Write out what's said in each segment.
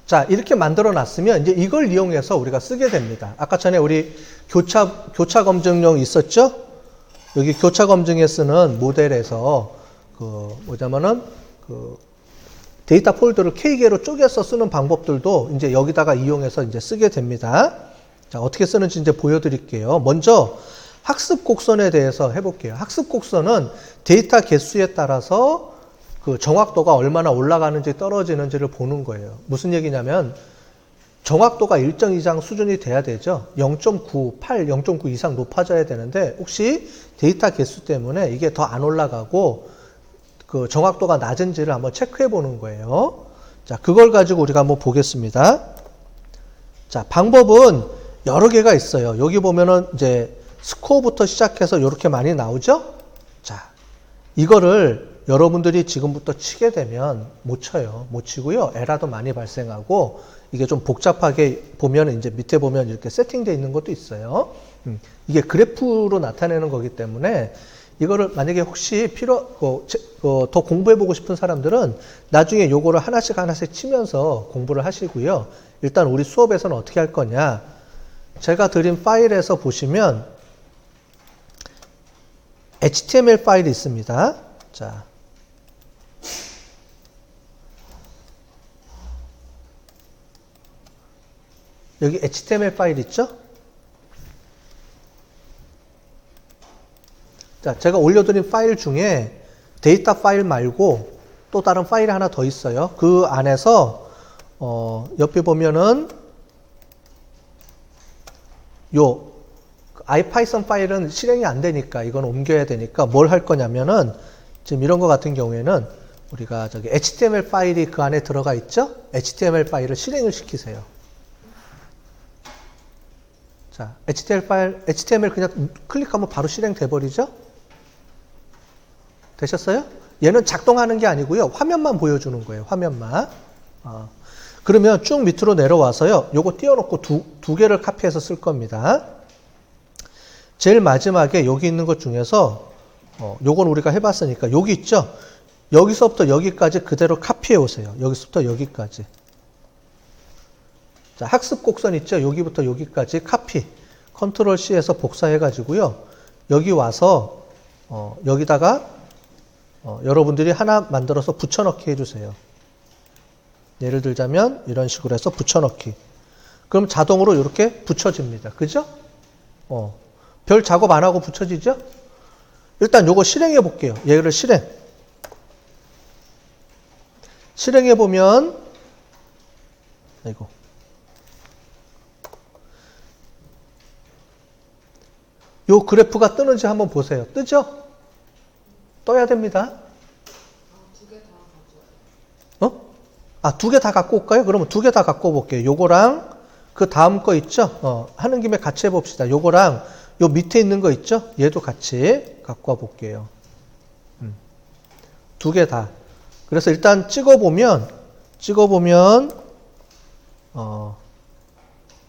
자, 이렇게 만들어 놨으면 이제 이걸 이용해서 우리가 쓰게 됩니다. 아까 전에 우리 교차 검증용 있었죠? 여기 교차 검증에 쓰는 모델에서 뭐냐면은 데이터 폴더를 K개로 쪼개서 쓰는 방법들도 이제 여기다가 이용해서 이제 쓰게 됩니다. 자, 어떻게 쓰는지 이제 보여드릴게요. 먼저 학습 곡선에 대해서 해볼게요. 학습 곡선은 데이터 개수에 따라서 그 정확도가 얼마나 올라가는지 떨어지는지를 보는 거예요. 무슨 얘기냐면 정확도가 일정 이상 수준이 돼야 되죠. 0.9, 8, 0.9 이상 높아져야 되는데 혹시 데이터 개수 때문에 이게 더 안 올라가고 그 정확도가 낮은지를 한번 체크해 보는 거예요. 자, 그걸 가지고 우리가 한번 보겠습니다. 자, 방법은 여러 개가 있어요. 여기 보면은 이제 스코어부터 시작해서 이렇게 많이 나오죠? 자, 이거를 여러분들이 지금부터 치게 되면 못 쳐요. 못 치고요. 에러도 많이 발생하고 이게 좀 복잡하게 보면 이제 밑에 보면 이렇게 세팅되어 있는 것도 있어요. 이게 그래프로 나타내는 거기 때문에 이거를 만약에 혹시 더 공부해보고 싶은 사람들은 나중에 요거를 하나씩 치면서 공부를 하시고요. 일단 우리 수업에서는 어떻게 할 거냐. 제가 드린 파일에서 보시면 HTML 파일이 있습니다. 자. 여기 HTML 파일 있죠? 자, 제가 올려드린 파일 중에 데이터 파일 말고 또 다른 파일이 하나 더 있어요. 그 안에서 옆에 보면은 요 IPython 파일은 실행이 안 되니까 이건 옮겨야 되니까 뭘 할 거냐면은 지금 이런 거 같은 경우에는 우리가 저기 HTML 파일이 그 안에 들어가 있죠? HTML 파일을 실행을 시키세요. 자, HTML 그냥 클릭하면 바로 실행돼 버리죠? 되셨어요? 얘는 작동하는 게 아니고요. 화면만 보여주는 거예요. 화면만. 그러면 쭉 밑으로 내려와서요. 요거 띄워놓고 두 개를 카피해서 쓸 겁니다. 제일 마지막에 여기 있는 것 중에서 요건 우리가 해봤으니까 여기 있죠? 여기서부터 여기까지 그대로 카피해 오세요. 여기서부터 여기까지. 자, 학습 곡선 있죠? 여기부터 여기까지 카피. 컨트롤 C에서 복사해 가지고요. 여기 와서 여기다가 여러분들이 하나 만들어서 붙여넣기 해주세요. 예를 들자면 이런 식으로 해서 붙여넣기. 그럼 자동으로 이렇게 붙여집니다. 그죠? 별 작업 안 하고 붙여지죠? 일단 요거 실행해 볼게요. 얘를 실행해 보면 아이고. 요 그래프가 뜨는지 한번 보세요. 뜨죠? 떠야 됩니다. 두 개 다 갖고 올까요? 그러면 두 개 다 갖고 볼게요. 요거랑 그 다음 거 있죠? 하는 김에 같이 해봅시다. 요거랑 요 밑에 있는 거 있죠? 얘도 같이 갖고 와 볼게요. 두 개 다. 그래서 일단 찍어보면,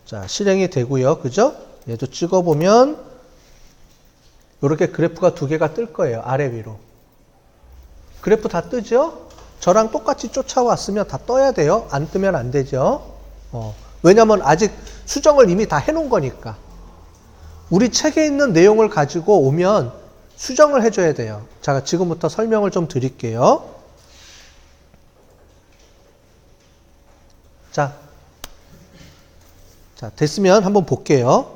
자, 실행이 되고요. 그죠? 얘도 찍어보면, 이렇게 그래프가 두 개가 뜰 거예요. 아래 위로. 그래프 다 뜨죠? 저랑 똑같이 쫓아왔으면 다 떠야 돼요. 안 뜨면 안 되죠. 왜냐면 아직 수정을 이미 다 해놓은 거니까. 우리 책에 있는 내용을 가지고 오면 수정을 해줘야 돼요. 자, 지금부터 설명을 좀 드릴게요. 자, 됐으면 한번 볼게요.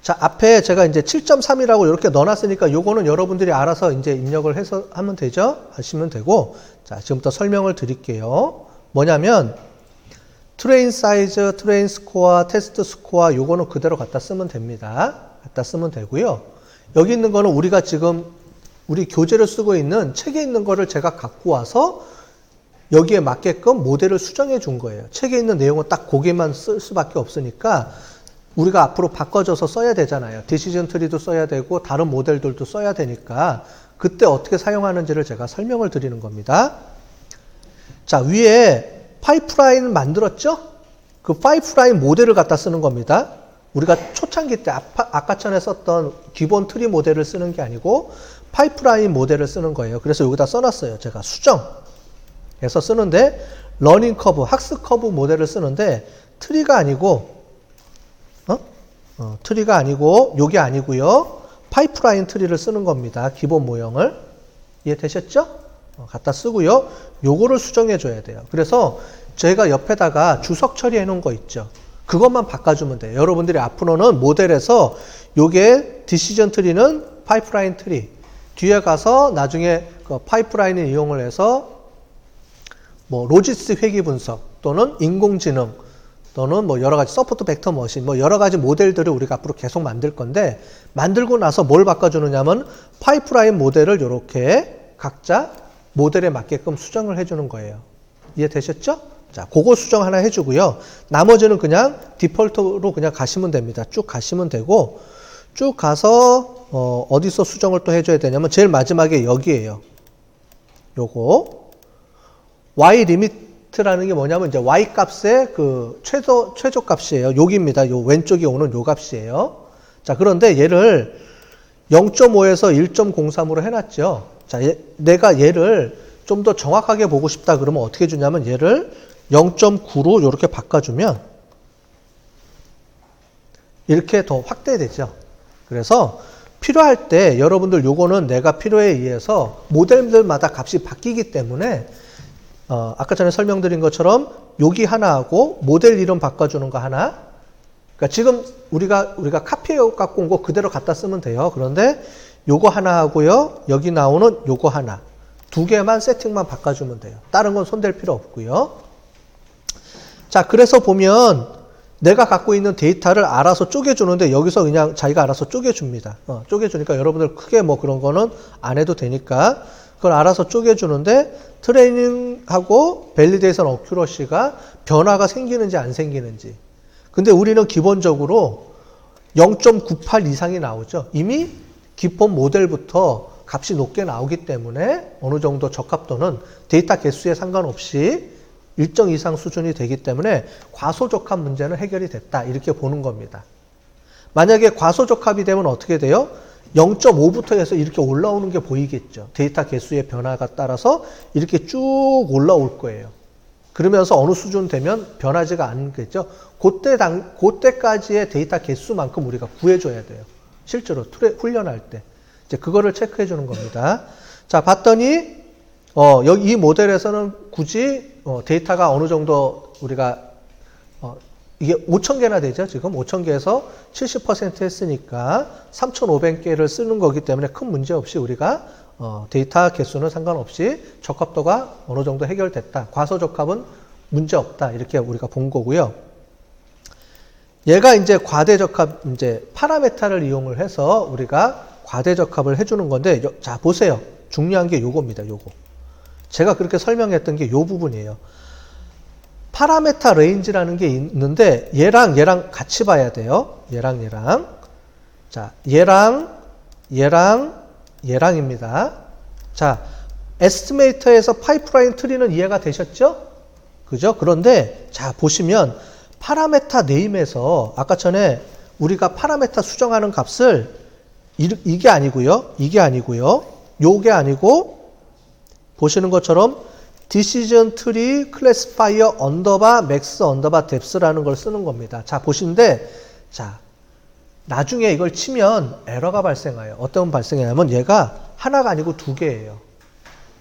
자, 앞에 제가 이제 7.3이라고 이렇게 넣어놨으니까 요거는 여러분들이 알아서 이제 입력을 해서 하면 되죠? 하시면 되고. 자, 지금부터 설명을 드릴게요. 뭐냐면, 트레인 사이즈, 트레인 스코어, 테스트 스코어 요거는 그대로 갖다 쓰면 됩니다. 갖다 쓰면 되고요. 여기 있는 거는 우리가 지금 우리 교재를 쓰고 있는 책에 있는 거를 제가 갖고 와서 여기에 맞게끔 모델을 수정해 준 거예요. 책에 있는 내용은 딱 거기에만 쓸 수밖에 없으니까 우리가 앞으로 바꿔줘서 써야 되잖아요. 디시전 트리도 써야 되고 다른 모델들도 써야 되니까 그때 어떻게 사용하는지를 제가 설명을 드리는 겁니다. 자, 위에 파이프라인 만들었죠? 그 파이프라인 모델을 갖다 쓰는 겁니다. 우리가 초창기 때 아까 전에 썼던 기본 트리 모델을 쓰는 게 아니고 파이프라인 모델을 쓰는 거예요. 그래서 여기다 써놨어요. 제가 수정해서 쓰는데 러닝 커브, 학습 커브 모델을 쓰는데 트리가 아니고 트리가 아니고 요게 아니고요. 파이프라인 트리를 쓰는 겁니다. 기본 모형을. 이해되셨죠? 갖다 쓰고요. 요거를 수정해 줘야 돼요. 그래서 제가 옆에다가 주석 처리해 놓은 거 있죠. 그것만 바꿔주면 돼요. 여러분들이 앞으로는 모델에서 요게 디시전 트리는 파이프라인 트리. 뒤에 가서 나중에 그 파이프라인을 이용을 해서 뭐 로지스틱 회귀 분석 또는 인공지능 또는 뭐 여러 가지 서포트 벡터 머신 뭐 여러 가지 모델들을 우리가 앞으로 계속 만들 건데 만들고 나서 뭘 바꿔주느냐면 파이프라인 모델을 이렇게 각자 모델에 맞게끔 수정을 해주는 거예요. 이해되셨죠? 자, 그거 수정 하나 해주고요. 나머지는 그냥 디폴트로 그냥 가시면 됩니다. 쭉 가시면 되고 쭉 가서 어디서 수정을 또 해줘야 되냐면 제일 마지막에 여기에요. 요거 y 리미트라는 게 뭐냐면 이제 y 값의 그 최저 값이에요. 여기입니다. 요 왼쪽에 오는 요 값이에요. 자, 그런데 얘를 0.5에서 1.03으로 해놨죠. 자, 내가 얘를 좀 더 정확하게 보고 싶다 그러면 어떻게 주냐면 얘를 0.9로 이렇게 바꿔주면 이렇게 더 확대되죠. 그래서 필요할 때 여러분들 요거는 내가 필요에 의해서 모델들마다 값이 바뀌기 때문에 아까 전에 설명드린 것처럼 여기 하나하고 모델 이름 바꿔주는 거 하나. 그러니까 지금 우리가 카피해 갖고 온 거 그대로 갖다 쓰면 돼요. 그런데 요거 하나 하고요. 여기 나오는 요거 하나. 두 개만 세팅만 바꿔주면 돼요. 다른 건 손댈 필요 없고요. 자, 그래서 보면 내가 갖고 있는 데이터를 알아서 쪼개주는데 여기서 그냥 자기가 알아서 쪼개줍니다. 쪼개주니까 여러분들 크게 뭐 그런 거는 안 해도 되니까 그걸 알아서 쪼개주는데 트레이닝하고 밸리데이션 어큐러시가 변화가 생기는지 안 생기는지. 근데 우리는 기본적으로 0.98 이상이 나오죠. 이미 기본 모델부터 값이 높게 나오기 때문에 어느 정도 적합도는 데이터 개수에 상관없이 일정 이상 수준이 되기 때문에 과소적합 문제는 해결이 됐다. 이렇게 보는 겁니다. 만약에 과소적합이 되면 어떻게 돼요? 0.5부터 해서 이렇게 올라오는 게 보이겠죠. 데이터 개수의 변화가 따라서 이렇게 쭉 올라올 거예요. 그러면서 어느 수준 되면 변하지가 않겠죠. 그때까지의 데이터 개수만큼 우리가 구해줘야 돼요. 실제로 훈련할 때. 이제 그거를 체크해 주는 겁니다. 자, 봤더니, 여기 이 모델에서는 굳이, 데이터가 어느 정도 우리가, 이게 5,000개나 되죠. 지금 5,000개에서 70% 했으니까 3,500개를 쓰는 거기 때문에 큰 문제 없이 우리가, 데이터 개수는 상관없이 적합도가 어느 정도 해결됐다. 과소적합은 문제 없다. 이렇게 우리가 본 거고요. 얘가 이제 과대적합, 이제 파라메타를 이용을 해서 우리가 과대적합을 해주는 건데, 자, 보세요. 중요한 게 요겁니다, 요거. 제가 그렇게 설명했던 게 요 부분이에요. 파라메타 레인지라는 게 있는데, 얘랑 같이 봐야 돼요. 얘랑. 자, 얘랑입니다. 자, 에스티메이터에서 파이프라인 트리는 이해가 되셨죠? 그죠? 그런데, 자, 보시면, 파라메타 네임에서, 아까 전에 우리가 파라메타 수정하는 값을 이게 아니고요. 요게 아니고 보시는 것처럼 decision tree classifier underbar max underbar depth라는 걸 쓰는 겁니다. 자, 보시는데 자, 나중에 이걸 치면 에러가 발생해요. 어떤 발생하냐면 얘가 하나가 아니고 두 개예요.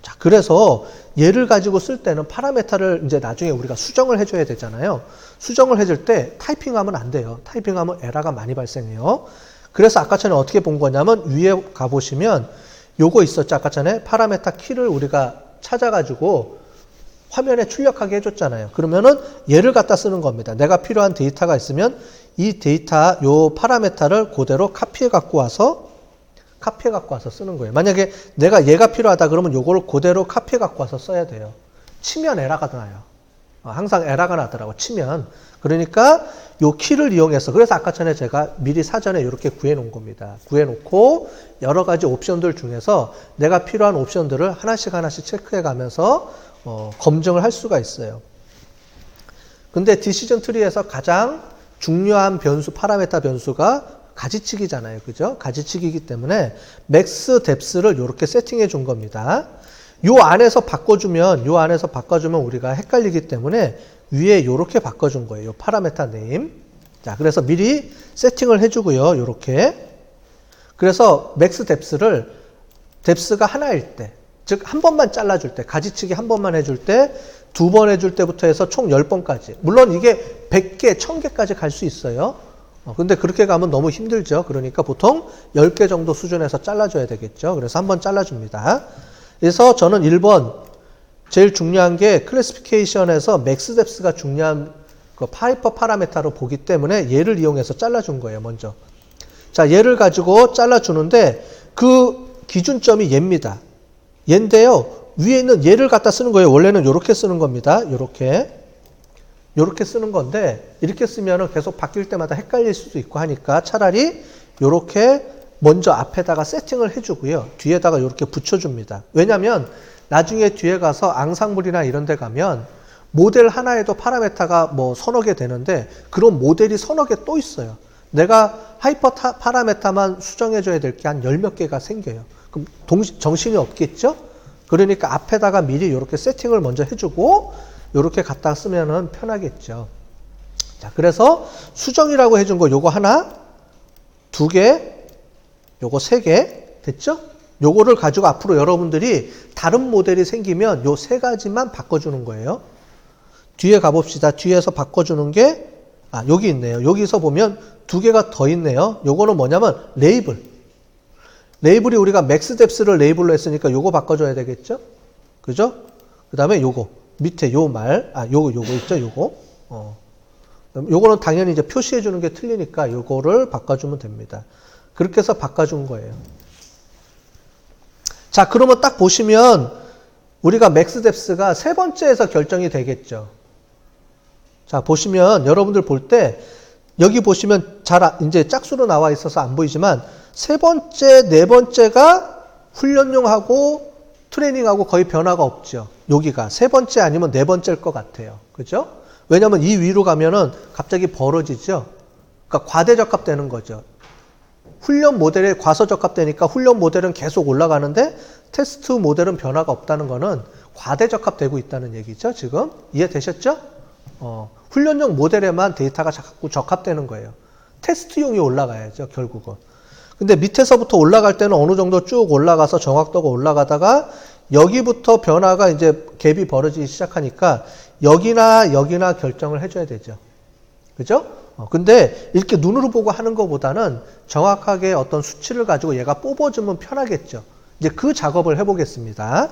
자, 그래서 얘를 가지고 쓸 때는 파라메타를 이제 나중에 우리가 수정을 해줘야 되잖아요. 수정을 해줄 때 타이핑하면 안 돼요. 타이핑하면 에러가 많이 발생해요. 그래서 아까 전에 어떻게 본 거냐면 위에 가보시면 요거 있었죠. 아까 전에 파라메타 키를 우리가 찾아가지고 화면에 출력하게 해줬잖아요. 그러면은 얘를 갖다 쓰는 겁니다. 내가 필요한 데이터가 있으면 이 데이터, 요 파라메타를 그대로 카피해 갖고 와서 쓰는 거예요. 만약에 내가 얘가 필요하다 그러면 요거를 그대로 카피해 갖고 와서 써야 돼요. 치면 에러가 나요. 항상 에러가 나더라고, 치면. 그러니까 요 키를 이용해서, 그래서 아까 전에 제가 미리 사전에 이렇게 구해 놓은 겁니다. 구해 놓고 여러 가지 옵션들 중에서 내가 필요한 옵션들을 하나씩 체크해 가면서 검증을 할 수가 있어요. 근데 디시전 트리에서 가장 중요한 변수, 파라메타 변수가 가지치기잖아요. 그죠? 가지치기이기 때문에 맥스 뎁스를 이렇게 세팅해 준 겁니다. 요 안에서 바꿔주면 우리가 헷갈리기 때문에 위에 요렇게 바꿔준 거예요. 요 파라메타 네임. 자, 그래서 미리 세팅을 해주고요. 요렇게. 그래서 맥스 뎁스가 하나일 때, 즉 한 번만 잘라줄 때, 가지치기 한 번만 해줄 때, 두 번 해줄 때부터 해서 총 10번까지. 물론 이게 100개, 1000개까지 갈 수 있어요. 근데 그렇게 가면 너무 힘들죠. 그러니까 보통 10개 정도 수준에서 잘라줘야 되겠죠. 그래서 한 번 잘라줍니다. 그래서 저는 1번, 제일 중요한 게 클래시피케이션에서 맥스 뎁스가 중요한 그 하이퍼 파라메타로 보기 때문에 얘를 이용해서 잘라준 거예요, 먼저. 자, 얘를 가지고 잘라주는데 그 기준점이 얘입니다. 얘인데요. 위에 있는 얘를 갖다 쓰는 거예요. 원래는 이렇게 쓰는 겁니다. 이렇게 쓰는 건데 이렇게 쓰면 계속 바뀔 때마다 헷갈릴 수도 있고 하니까 차라리 이렇게 먼저 앞에다가 세팅을 해주고요. 뒤에다가 이렇게 붙여줍니다. 왜냐하면 나중에 뒤에 가서 앙상블이나 이런 데 가면 모델 하나에도 파라메타가 뭐 서너 개 되는데 그런 모델이 서너 개 또 있어요. 내가 하이퍼 파라메타만 수정해줘야 될 게 한 10몇 개가 생겨요. 그럼 정신이 없겠죠? 그러니까 앞에다가 미리 이렇게 세팅을 먼저 해주고 이렇게 갖다 쓰면은 편하겠죠. 자, 그래서 수정이라고 해준 거 요거 하나, 2개, 요거 3개 됐죠? 요거를 가지고 앞으로 여러분들이 다른 모델이 생기면 요 3가지만 바꿔주는 거예요. 뒤에 가봅시다. 뒤에서 바꿔주는 게 여기 있네요. 여기서 보면 2개가 더 있네요. 요거는 뭐냐면 레이블이 우리가 맥스 뎁스를 레이블로 했으니까 요거 바꿔줘야 되겠죠? 그죠? 그 다음에 요거 밑에 요거 있죠? 요거는 당연히 이제 표시해 주는 게 틀리니까 요거를 바꿔주면 됩니다. 그렇게 해서 바꿔준 거예요. 자, 그러면 딱 보시면 우리가 맥스 뎁스가 세 번째에서 결정이 되겠죠. 자, 보시면 여러분들 볼 때 여기 보시면 이제 짝수로 나와 있어서 안 보이지만 세 번째, 네 번째가 훈련용하고 트레이닝하고 거의 변화가 없죠. 여기가 세 번째 아니면 네 번째일 것 같아요. 그죠? 왜냐면 이 위로 가면은 갑자기 벌어지죠. 그러니까 과대적합되는 거죠. 훈련 모델에 과소적합되니까 훈련 모델은 계속 올라가는데 테스트 모델은 변화가 없다는 거는 과대적합되고 있다는 얘기죠. 지금 이해되셨죠? 훈련용 모델에만 데이터가 자꾸 적합되는 거예요. 테스트용이 올라가야죠, 결국은. 근데 밑에서부터 올라갈 때는 어느 정도 쭉 올라가서 정확도가 올라가다가 여기부터 변화가 이제 갭이 벌어지기 시작하니까 여기나 결정을 해줘야 되죠. 그죠? 근데 이렇게 눈으로 보고 하는 것보다는 정확하게 어떤 수치를 가지고 얘가 뽑아주면 편하겠죠. 이제 그 작업을 해보겠습니다.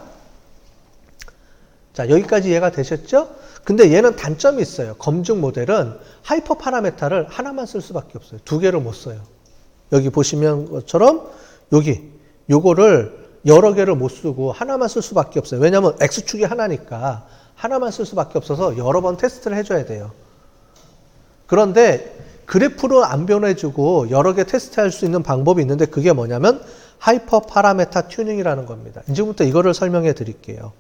자, 여기까지 이해가 되셨죠? 근데 얘는 단점이 있어요. 검증 모델은 하이퍼 파라메타를 하나만 쓸 수밖에 없어요. 2개를 못 써요. 여기 보시면 것처럼 요거를 여러 개를 못 쓰고 하나만 쓸 수밖에 없어요. 왜냐하면 X축이 하나니까 하나만 쓸 수밖에 없어서 여러 번 테스트를 해줘야 돼요. 그런데 그래프로 안 변해주고 여러 개 테스트할 수 있는 방법이 있는데 그게 뭐냐면 하이퍼 파라메타 튜닝이라는 겁니다. 이제부터 이거를 설명해 드릴게요.